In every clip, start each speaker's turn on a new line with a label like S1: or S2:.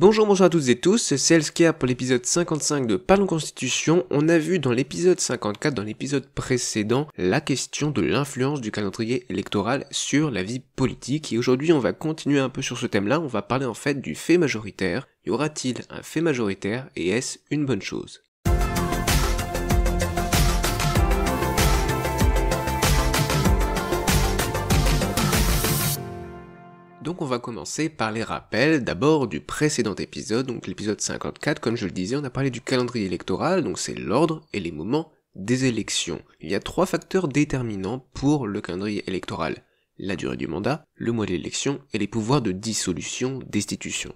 S1: Bonjour, bonjour à toutes et tous, c'est Elskia pour l'épisode 55 de Parlons Constitution. On a vu dans l'épisode 54, dans l'épisode précédent, la question de l'influence du calendrier électoral sur la vie politique. Et aujourd'hui, on va continuer un peu sur ce thème-là, on va parler en fait du fait majoritaire. Y aura-t-il un fait majoritaire et est-ce une bonne chose ? Donc on va commencer par les rappels, d'abord du précédent épisode, donc l'épisode 54, comme je le disais, on a parlé du calendrier électoral, donc c'est l'ordre et les moments des élections. Il y a 3 facteurs déterminants pour le calendrier électoral: la durée du mandat, le mois de l'élection et les pouvoirs de dissolution, destitution.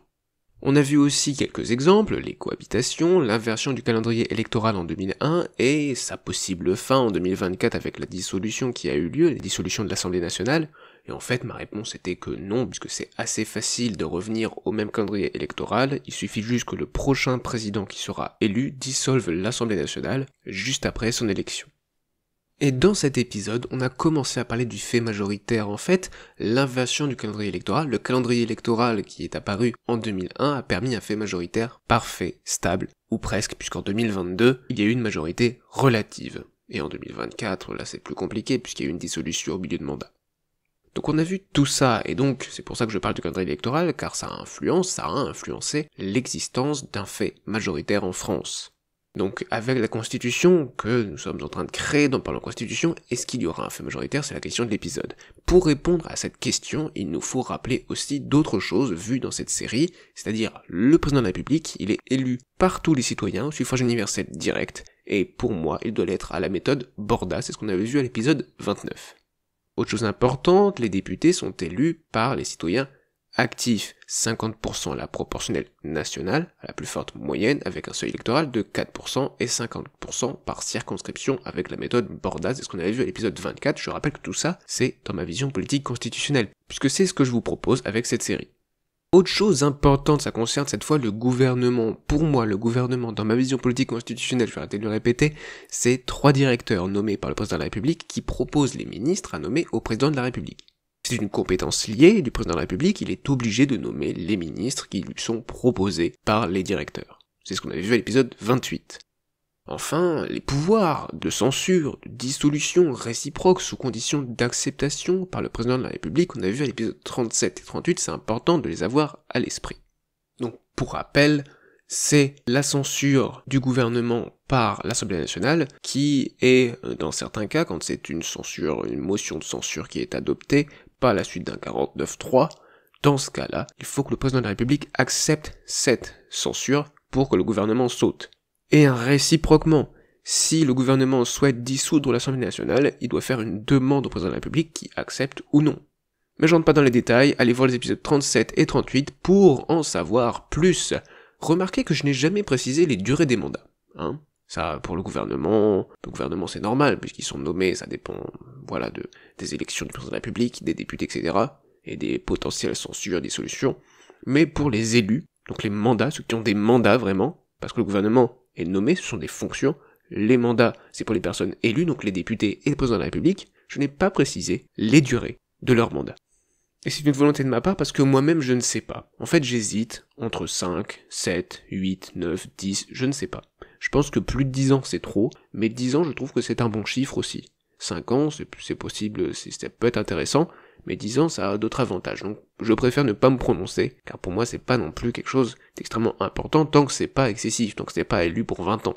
S1: On a vu aussi quelques exemples, les cohabitations, l'inversion du calendrier électoral en 2001 et sa possible fin en 2024 avec la dissolution qui a eu lieu, la dissolution de l'Assemblée nationale. Et en fait, ma réponse était que non, puisque c'est assez facile de revenir au même calendrier électoral, il suffit juste que le prochain président qui sera élu dissolve l'Assemblée nationale juste après son élection. Et dans cet épisode, on a commencé à parler du fait majoritaire. En fait, l'inversion du calendrier électoral, le calendrier électoral qui est apparu en 2001 a permis un fait majoritaire parfait, stable, ou presque, puisqu'en 2022, il y a eu une majorité relative. Et en 2024, là c'est plus compliqué, puisqu'il y a eu une dissolution au milieu de mandat. Donc on a vu tout ça, et donc c'est pour ça que je parle du calendrier électoral, car ça a influencé l'existence d'un fait majoritaire en France. Donc avec la Constitution que nous sommes en train de créer dans Parlons Constitution, est-ce qu'il y aura un fait majoritaire? C'est la question de l'épisode. Pour répondre à cette question, il nous faut rappeler aussi d'autres choses vues dans cette série, c'est-à-dire le président de la République, il est élu par tous les citoyens au suffrage universel direct, et pour moi, il doit l'être à la méthode Borda, c'est ce qu'on avait vu à l'épisode 29. Autre chose importante, les députés sont élus par les citoyens actifs, 50% à la proportionnelle nationale, à la plus forte moyenne, avec un seuil électoral de 4% et 50% par circonscription avec la méthode Borda, c'est ce qu'on avait vu à l'épisode 24, je rappelle que tout ça, c'est dans ma vision politique constitutionnelle, puisque c'est ce que je vous propose avec cette série. Autre chose importante, ça concerne cette fois le gouvernement. Pour moi, le gouvernement, dans ma vision politique constitutionnelle, je vais arrêter de le répéter, c'est 3 directeurs nommés par le président de la République qui proposent les ministres à nommer au président de la République. C'est une compétence liée du président de la République, il est obligé de nommer les ministres qui lui sont proposés par les directeurs. C'est ce qu'on avait vu à l'épisode 28. Enfin, les pouvoirs de censure, de dissolution réciproque sous condition d'acceptation par le président de la République, on a vu à l'épisode 37 et 38, c'est important de les avoir à l'esprit. Donc, pour rappel, c'est la censure du gouvernement par l'Assemblée nationale qui est, dans certains cas, quand c'est une motion de censure qui est adoptée, par la suite d'un 49.3, dans ce cas-là, il faut que le président de la République accepte cette censure pour que le gouvernement saute. Et réciproquement, si le gouvernement souhaite dissoudre l'Assemblée nationale, il doit faire une demande au président de la République qui accepte ou non. Mais je rentre pas dans les détails, allez voir les épisodes 37 et 38 pour en savoir plus. Remarquez que je n'ai jamais précisé les durées des mandats, hein. Ça, pour le gouvernement c'est normal, puisqu'ils sont nommés, ça dépend, des élections du président de la République, des députés, etc., et des potentielles censures, dissolutions. Mais pour les élus, donc les mandats, ceux qui ont des mandats vraiment, parce que le gouvernement est nommé, ce sont des fonctions, les mandats, c'est pour les personnes élues, donc les députés et le président de la République, je n'ai pas précisé les durées de leur mandat. Et c'est une volonté de ma part parce que moi-même je ne sais pas. En fait j'hésite entre 5, 7, 8, 9, 10, je ne sais pas. Je pense que plus de 10 ans c'est trop, mais 10 ans je trouve que c'est un bon chiffre aussi. 5 ans c'est possible, ça peut être intéressant, mais 10 ans ça a d'autres avantages, donc je préfère ne pas me prononcer, car pour moi c'est pas non plus quelque chose d'extrêmement important tant que c'est pas excessif, tant que c'est pas élu pour 20 ans.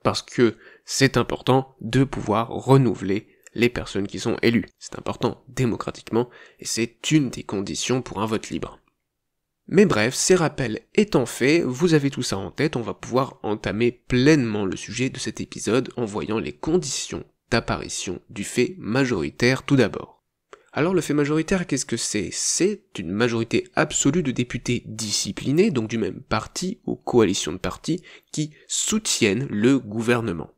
S1: Parce que c'est important de pouvoir renouveler les personnes qui sont élues. C'est important démocratiquement, et c'est une des conditions pour un vote libre. Mais bref, ces rappels étant faits, vous avez tout ça en tête, on va pouvoir entamer pleinement le sujet de cet épisode en voyant les conditions d'apparition du fait majoritaire tout d'abord. Alors le fait majoritaire, qu'est-ce que c'est? C'est une majorité absolue de députés disciplinés, donc du même parti ou coalition de partis, qui soutiennent le gouvernement.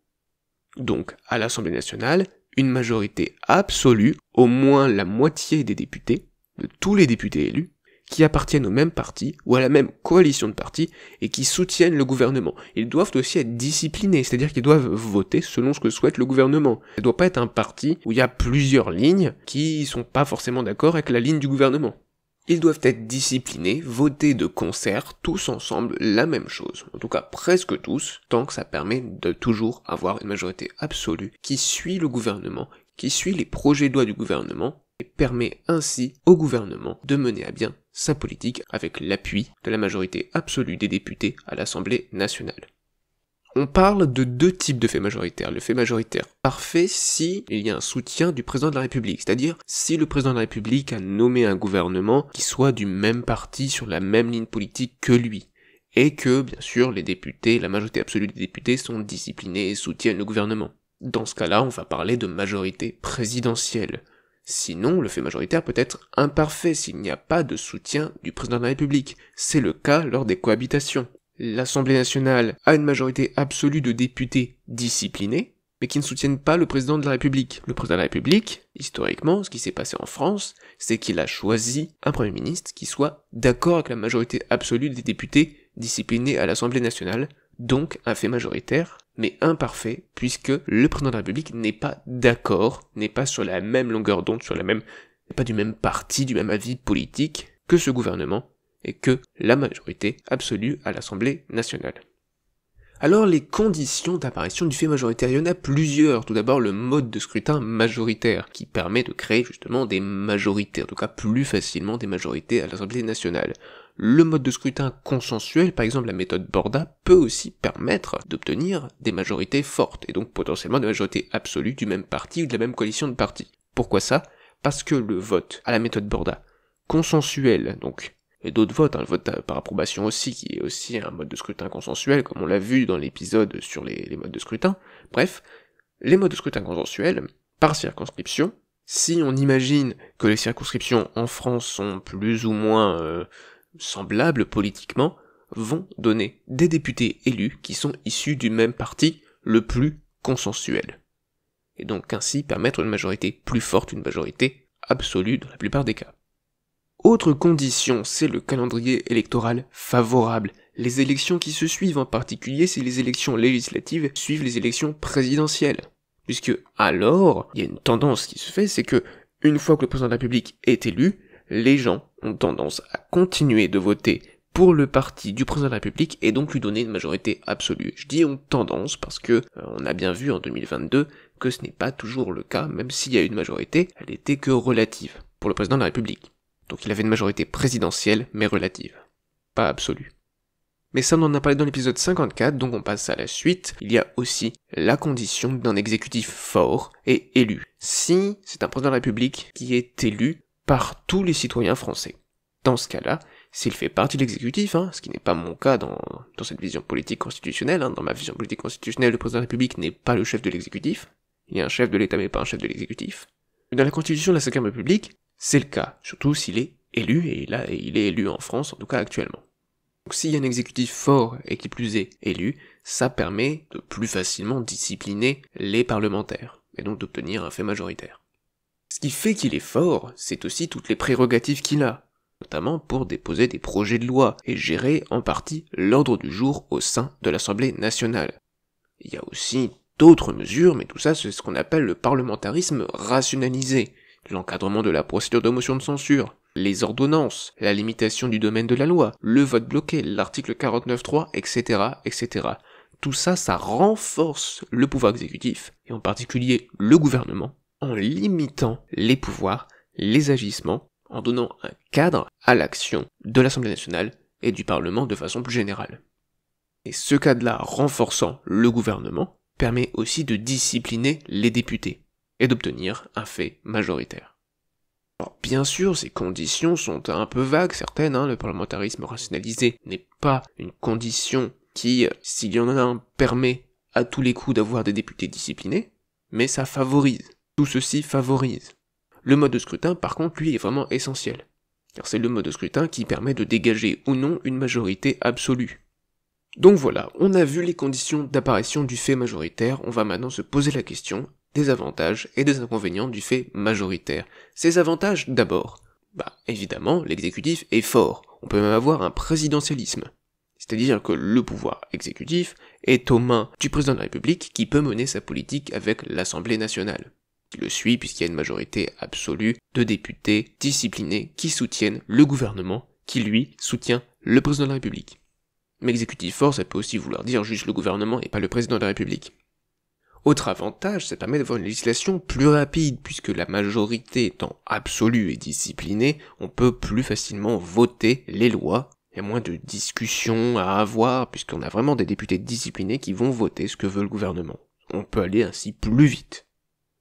S1: Donc, à l'Assemblée nationale, une majorité absolue, au moins la moitié des députés, de tous les députés élus, qui appartiennent au même parti, ou à la même coalition de partis, et qui soutiennent le gouvernement. Ils doivent aussi être disciplinés, c'est-à-dire qu'ils doivent voter selon ce que souhaite le gouvernement. Ça ne doit pas être un parti où il y a plusieurs lignes qui sont pas forcément d'accord avec la ligne du gouvernement. Ils doivent être disciplinés, voter de concert, tous ensemble, la même chose. En tout cas, presque tous, tant que ça permet de toujours avoir une majorité absolue qui suit le gouvernement, qui suit les projets de loi du gouvernement, et permet ainsi au gouvernement de mener à bien sa politique avec l'appui de la majorité absolue des députés à l'Assemblée nationale. On parle de deux types de faits majoritaires. Le fait majoritaire parfait si il y a un soutien du président de la République, c'est-à-dire si le président de la République a nommé un gouvernement qui soit du même parti sur la même ligne politique que lui, et que, bien sûr, les députés, la majorité absolue des députés sont disciplinés et soutiennent le gouvernement. Dans ce cas-là, on va parler de majorité présidentielle. Sinon, le fait majoritaire peut être imparfait s'il n'y a pas de soutien du président de la République. C'est le cas lors des cohabitations. L'Assemblée nationale a une majorité absolue de députés disciplinés, mais qui ne soutiennent pas le président de la République. Le président de la République, historiquement, ce qui s'est passé en France, c'est qu'il a choisi un Premier ministre qui soit d'accord avec la majorité absolue des députés disciplinés à l'Assemblée nationale, donc un fait majoritaire, mais imparfait, puisque le président de la République n'est pas d'accord, n'est pas sur la même longueur d'onde, n'est pas du même parti, du même avis politique que ce gouvernement, et que la majorité absolue à l'Assemblée nationale. Alors les conditions d'apparition du fait majoritaire, il y en a plusieurs. Tout d'abord le mode de scrutin majoritaire, qui permet de créer justement des majorités, en tout cas plus facilement des majorités à l'Assemblée nationale. Le mode de scrutin consensuel, par exemple la méthode Borda, peut aussi permettre d'obtenir des majorités fortes, et donc potentiellement des majorités absolues du même parti ou de la même coalition de partis. Pourquoi ça? Parce que le vote à la méthode Borda, consensuel, donc et d'autres votes, le vote par approbation aussi, qui est aussi un mode de scrutin consensuel, comme on l'a vu dans l'épisode sur les modes de scrutin. Bref, les modes de scrutin consensuels, par circonscription, si on imagine que les circonscriptions en France sont plus ou moins semblables politiquement, vont donner des députés élus qui sont issus du même parti le plus consensuel. Et donc ainsi permettre une majorité plus forte, une majorité absolue dans la plupart des cas. Autre condition, c'est le calendrier électoral favorable. Les élections qui se suivent, en particulier si les élections législatives suivent les élections présidentielles. Puisque alors, il y a une tendance qui se fait, c'est que une fois que le président de la République est élu, les gens ont tendance à continuer de voter pour le parti du président de la République et donc lui donner une majorité absolue. Je dis ont tendance parce que on a bien vu en 2022 que ce n'est pas toujours le cas, même s'il y a une majorité, elle était que relative pour le président de la République. Donc il avait une majorité présidentielle, mais relative, pas absolue. Mais ça on en a parlé dans l'épisode 54, donc on passe à la suite. Il y a aussi la condition d'un exécutif fort et élu. Si c'est un président de la République qui est élu par tous les citoyens français. Dans ce cas-là, s'il fait partie de l'exécutif, ce qui n'est pas mon cas dans cette vision politique constitutionnelle, dans ma vision politique constitutionnelle, le président de la République n'est pas le chef de l'exécutif. Il y a un chef de l'État mais pas un chef de l'exécutif. Mais dans la constitution de la 5e République, c'est le cas, surtout s'il est élu, et là, il est élu en France, en tout cas actuellement. Donc s'il y a un exécutif fort et qui plus est élu, ça permet de plus facilement discipliner les parlementaires, et donc d'obtenir un fait majoritaire. Ce qui fait qu'il est fort, c'est aussi toutes les prérogatives qu'il a, notamment pour déposer des projets de loi, et gérer en partie l'ordre du jour au sein de l'Assemblée nationale. Il y a aussi d'autres mesures, mais tout ça c'est ce qu'on appelle le parlementarisme rationalisé, l'encadrement de la procédure de motion de censure, les ordonnances, la limitation du domaine de la loi, le vote bloqué, l'article 49.3, etc., etc. Tout ça, ça renforce le pouvoir exécutif, et en particulier le gouvernement, en limitant les pouvoirs, les agissements, en donnant un cadre à l'action de l'Assemblée nationale et du Parlement de façon plus générale. Et ce cadre-là renforçant le gouvernement permet aussi de discipliner les députés et d'obtenir un fait majoritaire. Alors bien sûr, ces conditions sont un peu vagues, certaines, le parlementarisme rationalisé n'est pas une condition qui, s'il y en a un, permet à tous les coups d'avoir des députés disciplinés, mais ça favorise. Tout ceci favorise. Le mode de scrutin, par contre, lui, est vraiment essentiel, car c'est le mode de scrutin qui permet de dégager ou non une majorité absolue. Donc voilà, on a vu les conditions d'apparition du fait majoritaire, on va maintenant se poser la question des avantages et des inconvénients du fait majoritaire. Ces avantages, d'abord, évidemment, l'exécutif est fort, on peut même avoir un présidentialisme. C'est-à-dire que le pouvoir exécutif est aux mains du président de la République qui peut mener sa politique avec l'Assemblée nationale. qui le suit puisqu'il y a une majorité absolue de députés disciplinés qui soutiennent le gouvernement, qui lui soutient le président de la République. Mais executive force, ça peut aussi vouloir dire juste le gouvernement et pas le président de la République. Autre avantage, ça permet d'avoir une législation plus rapide, puisque la majorité étant absolue et disciplinée, on peut plus facilement voter les lois. Il y a moins de discussions à avoir, puisqu'on a vraiment des députés disciplinés qui vont voter ce que veut le gouvernement. On peut aller ainsi plus vite.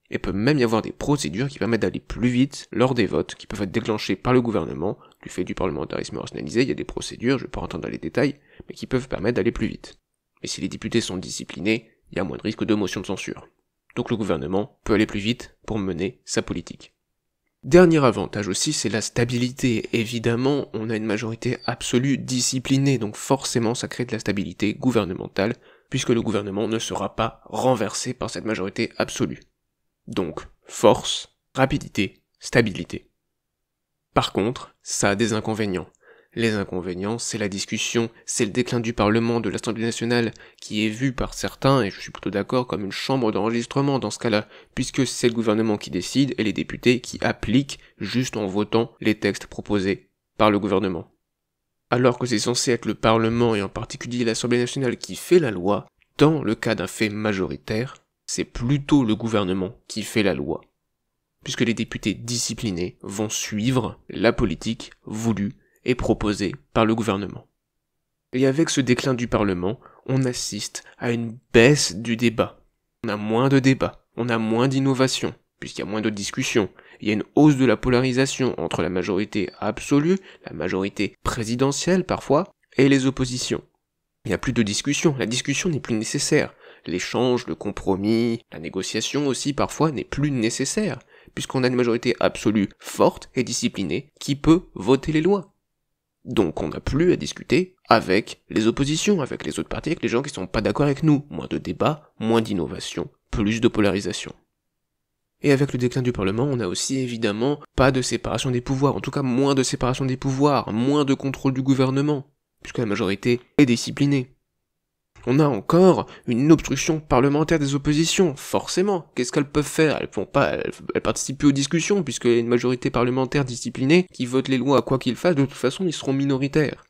S1: Il peut même y avoir des procédures qui permettent d'aller plus vite lors des votes, qui peuvent être déclenchées par le gouvernement, du fait du parlementarisme rationalisé, il y a des procédures, je ne vais pas rentrer dans les détails, mais qui peuvent permettre d'aller plus vite. Mais si les députés sont disciplinés, il y a moins de risque de motion de censure. Donc le gouvernement peut aller plus vite pour mener sa politique. Dernier avantage aussi, c'est la stabilité. Évidemment, on a une majorité absolue disciplinée, donc forcément ça crée de la stabilité gouvernementale, puisque le gouvernement ne sera pas renversé par cette majorité absolue. Donc, force, rapidité, stabilité. Par contre, ça a des inconvénients. Les inconvénients, c'est la discussion, c'est le déclin du Parlement, de l'Assemblée nationale, qui est vu par certains, et je suis plutôt d'accord, comme une chambre d'enregistrement dans ce cas-là, puisque c'est le gouvernement qui décide et les députés qui appliquent juste en votant les textes proposés par le gouvernement. Alors que c'est censé être le Parlement, et en particulier l'Assemblée nationale, qui fait la loi, dans le cas d'un fait majoritaire, c'est plutôt le gouvernement qui fait la loi, puisque les députés disciplinés vont suivre la politique voulue et proposée par le gouvernement. Et avec ce déclin du Parlement, on assiste à une baisse du débat. On a moins de débats, on a moins d'innovation, puisqu'il y a moins de discussions. Il y a une hausse de la polarisation entre la majorité absolue, la majorité présidentielle parfois, et les oppositions. Il n'y a plus de discussion, la discussion n'est plus nécessaire. L'échange, le compromis, la négociation aussi parfois n'est plus nécessaire, puisqu'on a une majorité absolue forte et disciplinée qui peut voter les lois. Donc on n'a plus à discuter avec les oppositions, avec les autres partis, avec les gens qui sont pas d'accord avec nous. Moins de débats, moins d'innovation, plus de polarisation. Et avec le déclin du Parlement, on a aussi évidemment pas de séparation des pouvoirs, en tout cas moins de séparation des pouvoirs, moins de contrôle du gouvernement, puisque la majorité est disciplinée. On a encore une obstruction parlementaire des oppositions, forcément. Qu'est-ce qu'elles peuvent faire? Elles participent plus aux discussions, puisqu'il y a une majorité parlementaire disciplinée qui vote les lois quoi qu'ils fassent, de toute façon ils seront minoritaires.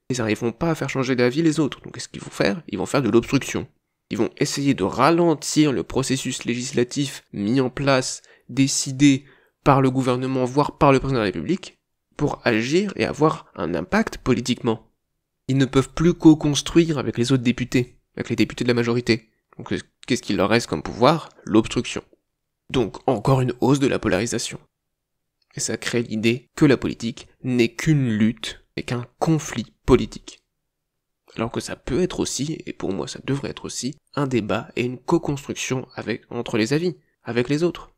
S1: Ils n'arriveront pas à faire changer d'avis les autres, donc qu'est-ce qu'ils vont faire? Ils vont faire de l'obstruction. Ils vont essayer de ralentir le processus législatif mis en place, décidé par le gouvernement, voire par le président de la République, pour agir et avoir un impact politiquement. Ils ne peuvent plus co-construire avec les autres députés, avec les députés de la majorité. Donc qu'est-ce qu'il leur reste comme pouvoir? L'obstruction. Donc encore une hausse de la polarisation. Et ça crée l'idée que la politique n'est qu'une lutte, n'est qu'un conflit politique. Alors que ça peut être aussi, et pour moi ça devrait être aussi, un débat et une co-construction entre les avis, avec les autres.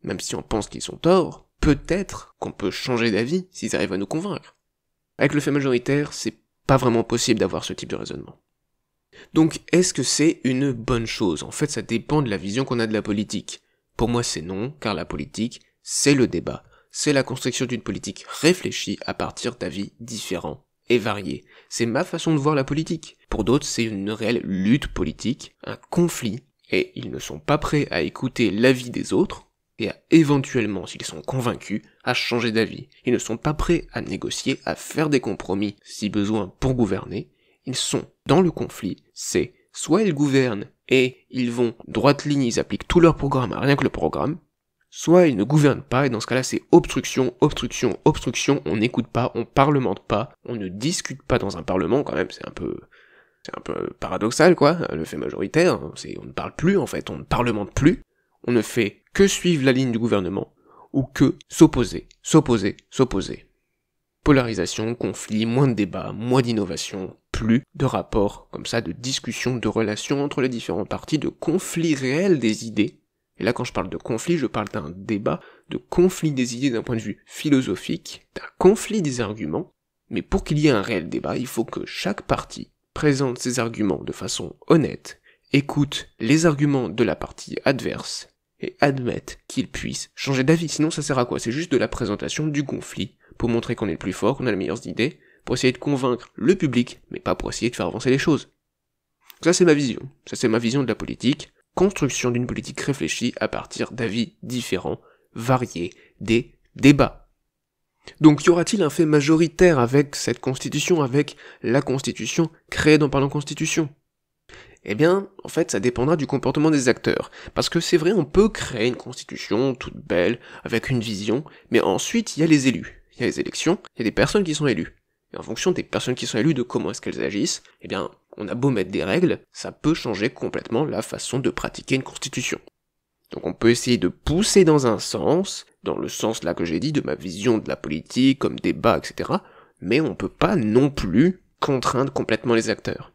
S1: Même si on pense qu'ils sont torts, peut-être qu'on peut changer d'avis s'ils arrivent à nous convaincre. Avec le fait majoritaire, c'est pas vraiment possible d'avoir ce type de raisonnement. Donc, est-ce que c'est une bonne chose? En fait, ça dépend de la vision qu'on a de la politique. Pour moi, c'est non, car la politique, c'est le débat. C'est la construction d'une politique réfléchie à partir d'avis différents et variés. C'est ma façon de voir la politique. Pour d'autres, c'est une réelle lutte politique, un conflit, et ils ne sont pas prêts à écouter l'avis des autres, et à éventuellement, s'ils sont convaincus, à changer d'avis. Ils ne sont pas prêts à négocier, à faire des compromis, si besoin, pour gouverner. Ils sont dans le conflit, c'est soit ils gouvernent et ils vont droite ligne, ils appliquent tout leur programme à rien que le programme, soit ils ne gouvernent pas, et dans ce cas-là c'est obstruction, obstruction, obstruction, on n'écoute pas, on parlemente pas, on ne discute pas dans un parlement, quand même, c'est un peu paradoxal, quoi, le fait majoritaire, on ne parle plus, en fait, on ne parlemente plus, on ne fait que suivre la ligne du gouvernement, ou que s'opposer. Polarisation, conflit, moins de débats, moins d'innovation, plus de rapports, comme ça, de discussion, de relations entre les différents partis, de conflit réel des idées. Et là, quand je parle de conflit, je parle d'un débat, de conflit des idées d'un point de vue philosophique, d'un conflit des arguments. Mais pour qu'il y ait un réel débat, il faut que chaque parti présente ses arguments de façon honnête, écoute les arguments de la partie adverse, et admettent qu'ils puissent changer d'avis. Sinon ça sert à quoi? C'est juste de la présentation du conflit, pour montrer qu'on est le plus fort, qu'on a les meilleures idées, pour essayer de convaincre le public, mais pas pour essayer de faire avancer les choses. Ça c'est ma vision de la politique. construction d'une politique réfléchie à partir d'avis différents, variés, des débats. Donc y aura-t-il un fait majoritaire avec cette constitution, avec la constitution créée dans Parlons Constitution ? Eh bien, en fait, ça dépendra du comportement des acteurs. Parce que c'est vrai, on peut créer une constitution toute belle, avec une vision, mais ensuite, il y a les élus. Il y a les élections, il y a des personnes qui sont élues. Et en fonction des personnes qui sont élues, de comment est-ce qu'elles agissent, eh bien, on a beau mettre des règles, ça peut changer complètement la façon de pratiquer une constitution. Donc on peut essayer de pousser dans un sens, dans le sens là que j'ai dit, de ma vision de la politique, comme débat, etc. Mais on peut pas non plus contraindre complètement les acteurs.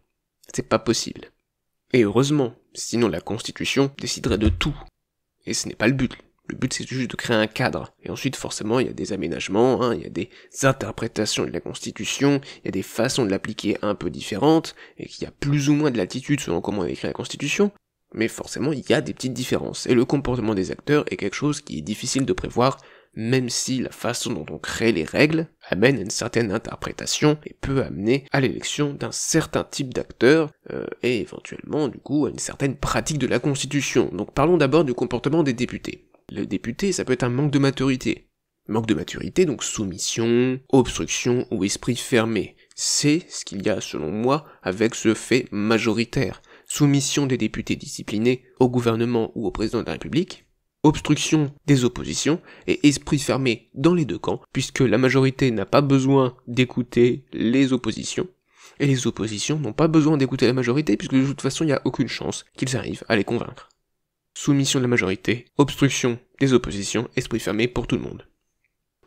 S1: C'est pas possible. Et heureusement, sinon la Constitution déciderait de tout. Et ce n'est pas le but. Le but c'est juste de créer un cadre. Et ensuite forcément il y a des aménagements, il y a des interprétations de la Constitution, il y a des façons de l'appliquer un peu différentes, et qu'il y a plus ou moins de latitude selon comment on a écrit la Constitution. Mais forcément il y a des petites différences. Et le comportement des acteurs est quelque chose qui est difficile de prévoir, même si la façon dont on crée les règles amène à une certaine interprétation et peut amener à l'élection d'un certain type d'acteurs et éventuellement du coup à une certaine pratique de la Constitution. Donc parlons d'abord du comportement des députés. Le député, ça peut être un manque de maturité. Manque de maturité, donc soumission, obstruction ou esprit fermé. C'est ce qu'il y a selon moi avec ce fait majoritaire. Soumission des députés disciplinés au gouvernement ou au président de la République, obstruction des oppositions et esprit fermé dans les deux camps, puisque la majorité n'a pas besoin d'écouter les oppositions, et les oppositions n'ont pas besoin d'écouter la majorité, puisque de toute façon il n'y a aucune chance qu'ils arrivent à les convaincre. Soumission de la majorité, obstruction des oppositions, esprit fermé pour tout le monde.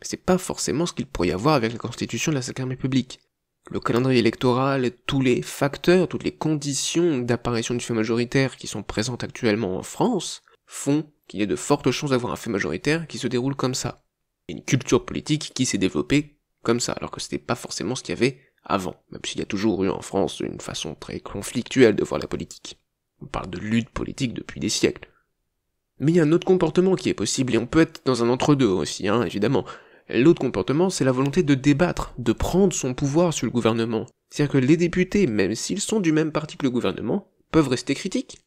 S1: C'est pas forcément ce qu'il pourrait y avoir avec la constitution de la 5ème République. Le calendrier électoral, tous les facteurs, toutes les conditions d'apparition du fait majoritaire qui sont présentes actuellement en France font qu'il y a de fortes chances d'avoir un fait majoritaire qui se déroule comme ça. Il y a une culture politique qui s'est développée comme ça, alors que c'était pas forcément ce qu'il y avait avant, même s'il y a toujours eu en France une façon très conflictuelle de voir la politique. On parle de lutte politique depuis des siècles. Mais il y a un autre comportement qui est possible, et on peut être dans un entre-deux aussi, évidemment. L'autre comportement, c'est la volonté de débattre, de prendre son pouvoir sur le gouvernement. C'est-à-dire que les députés, même s'ils sont du même parti que le gouvernement, peuvent rester critiques,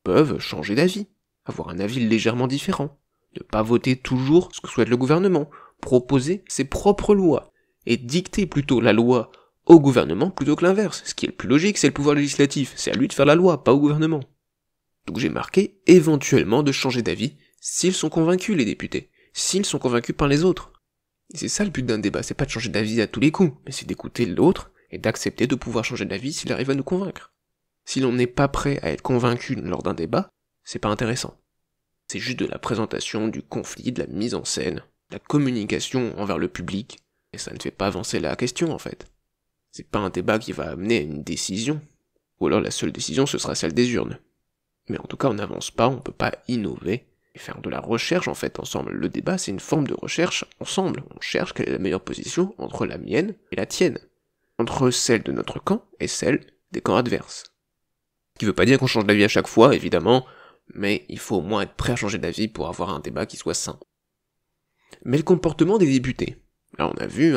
S1: peuvent changer d'avis, avoir un avis légèrement différent, ne pas voter toujours ce que souhaite le gouvernement, proposer ses propres lois, et dicter plutôt la loi au gouvernement plutôt que l'inverse. Ce qui est le plus logique, c'est le pouvoir législatif, c'est à lui de faire la loi, pas au gouvernement. Donc j'ai marqué éventuellement de changer d'avis s'ils sont convaincus, les députés, s'ils sont convaincus par les autres. Et c'est ça le but d'un débat, c'est pas de changer d'avis à tous les coups, mais c'est d'écouter l'autre et d'accepter de pouvoir changer d'avis s'il arrive à nous convaincre. Si l'on n'est pas prêt à être convaincu lors d'un débat, c'est pas intéressant. C'est juste de la présentation du conflit, de la mise en scène, de la communication envers le public, et ça ne fait pas avancer la question en fait. C'est pas un débat qui va amener à une décision, ou alors la seule décision ce sera celle des urnes. Mais en tout cas on n'avance pas, on peut pas innover, et faire de la recherche en fait ensemble. Le débat c'est une forme de recherche ensemble, on cherche quelle est la meilleure position entre la mienne et la tienne, entre celle de notre camp et celle des camps adverses. Ce qui veut pas dire qu'on change d'avis à chaque fois, évidemment, mais il faut au moins être prêt à changer d'avis pour avoir un débat qui soit sain. Mais le comportement des députés. Là on a vu,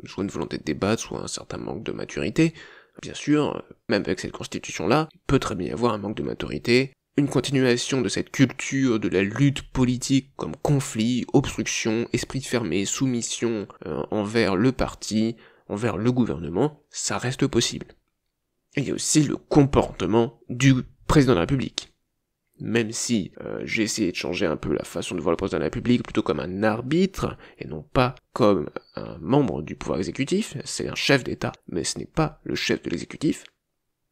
S1: soit une volonté de débattre, soit un certain manque de maturité. Bien sûr, même avec cette constitution-là, il peut très bien y avoir un manque de maturité, une continuation de cette culture de la lutte politique comme conflit, obstruction, esprit fermé, soumission envers le parti, envers le gouvernement, ça reste possible. Et il y a aussi le comportement du président de la République. Même si j'ai essayé de changer un peu la façon de voir le président de la République plutôt comme un arbitre, et non pas comme un membre du pouvoir exécutif, c'est un chef d'État, mais ce n'est pas le chef de l'exécutif,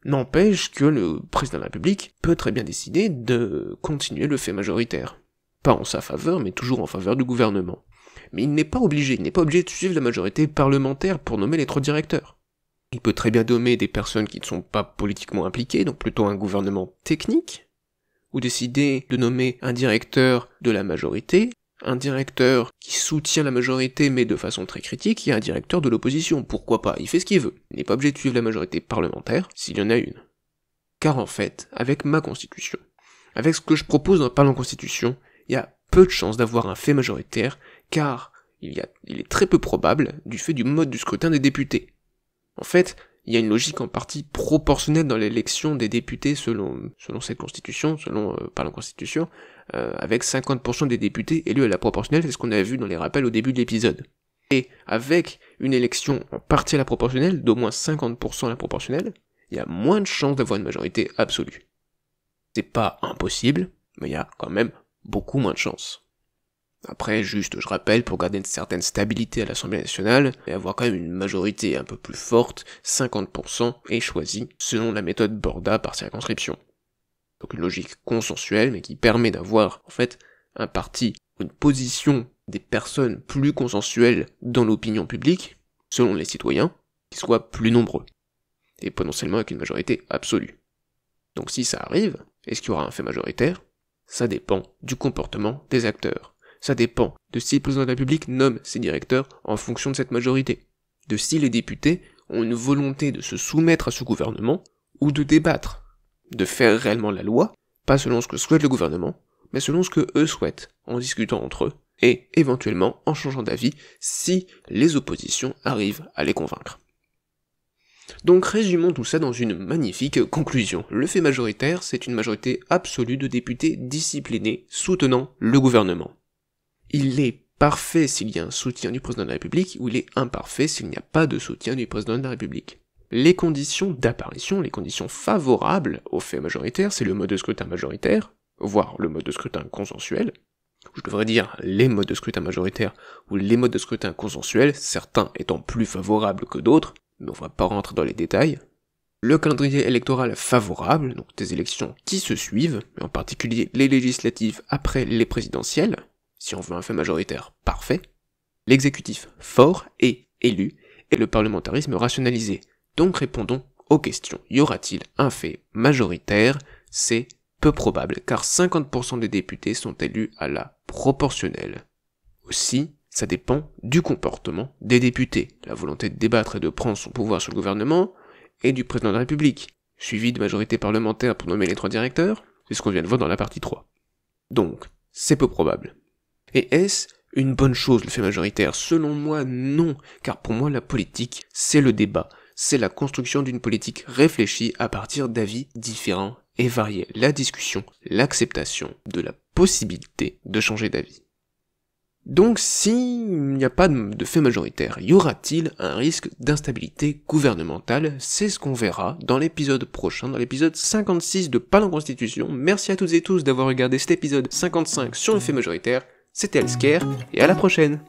S1: n'empêche que le président de la République peut très bien décider de continuer le fait majoritaire. Pas en sa faveur, mais toujours en faveur du gouvernement. Mais il n'est pas obligé de suivre la majorité parlementaire pour nommer les 3 directeurs. Il peut très bien nommer des personnes qui ne sont pas politiquement impliquées, donc plutôt un gouvernement technique, ou décider de nommer un directeur de la majorité, un directeur qui soutient la majorité mais de façon très critique, et un directeur de l'opposition, pourquoi pas, il fait ce qu'il veut. Il n'est pas obligé de suivre la majorité parlementaire, s'il y en a une. Car en fait, avec ma constitution, avec ce que je propose dans Parlons Constitution, il y a peu de chances d'avoir un fait majoritaire, car il est très peu probable du fait du mode du scrutin des députés. En fait, il y a une logique en partie proportionnelle dans l'élection des députés selon cette constitution, par la constitution, avec 50% des députés élus à la proportionnelle, c'est ce qu'on avait vu dans les rappels au début de l'épisode. Et avec une élection en partie à la proportionnelle, d'au moins 50% à la proportionnelle, il y a moins de chances d'avoir une majorité absolue. C'est pas impossible, mais il y a quand même beaucoup moins de chances. Après, juste, je rappelle, pour garder une certaine stabilité à l'Assemblée nationale, et avoir quand même une majorité un peu plus forte, 50% est choisi selon la méthode Borda par circonscription. Donc une logique consensuelle, mais qui permet d'avoir, en fait, un parti, une position des personnes plus consensuelles dans l'opinion publique, selon les citoyens, qui soient plus nombreux, et potentiellement avec une majorité absolue. Donc si ça arrive, est-ce qu'il y aura un fait majoritaire? Ça dépend du comportement des acteurs. Ça dépend de si le président de la République nomme ses directeurs en fonction de cette majorité, de si les députés ont une volonté de se soumettre à ce gouvernement, ou de débattre, de faire réellement la loi, pas selon ce que souhaite le gouvernement, mais selon ce que eux souhaitent, en discutant entre eux, et éventuellement en changeant d'avis si les oppositions arrivent à les convaincre. Donc résumons tout ça dans une magnifique conclusion. Le fait majoritaire, c'est une majorité absolue de députés disciplinés soutenant le gouvernement. Il est parfait s'il y a un soutien du président de la République, ou il est imparfait s'il n'y a pas de soutien du président de la République. Les conditions d'apparition, les conditions favorables au fait majoritaire, c'est le mode de scrutin majoritaire, voire le mode de scrutin consensuel, je devrais dire les modes de scrutin majoritaires ou les modes de scrutin consensuels, certains étant plus favorables que d'autres, mais on va pas rentrer dans les détails. Le calendrier électoral favorable, donc des élections qui se suivent, mais en particulier les législatives après les présidentielles, si on veut un fait majoritaire parfait, l'exécutif fort et élu, et le parlementarisme rationalisé. Donc répondons aux questions. Y aura-t-il un fait majoritaire? C'est peu probable, car 50% des députés sont élus à la proportionnelle. Aussi, ça dépend du comportement des députés, la volonté de débattre et de prendre son pouvoir sur le gouvernement, et du président de la République, suivi de majorité parlementaire pour nommer les 3 directeurs, c'est ce qu'on vient de voir dans la partie 3. Donc, c'est peu probable. Et est-ce une bonne chose le fait majoritaire? Selon moi, non, car pour moi la politique, c'est le débat, c'est la construction d'une politique réfléchie à partir d'avis différents et variés, la discussion, l'acceptation de la possibilité de changer d'avis. Donc s'il n'y a pas de fait majoritaire, y aura-t-il un risque d'instabilité gouvernementale? C'est ce qu'on verra dans l'épisode prochain, dans l'épisode 56 de Parlons Constitution. Merci à toutes et tous d'avoir regardé cet épisode 55 sur le fait majoritaire. C'était Elsker, et à la prochaine!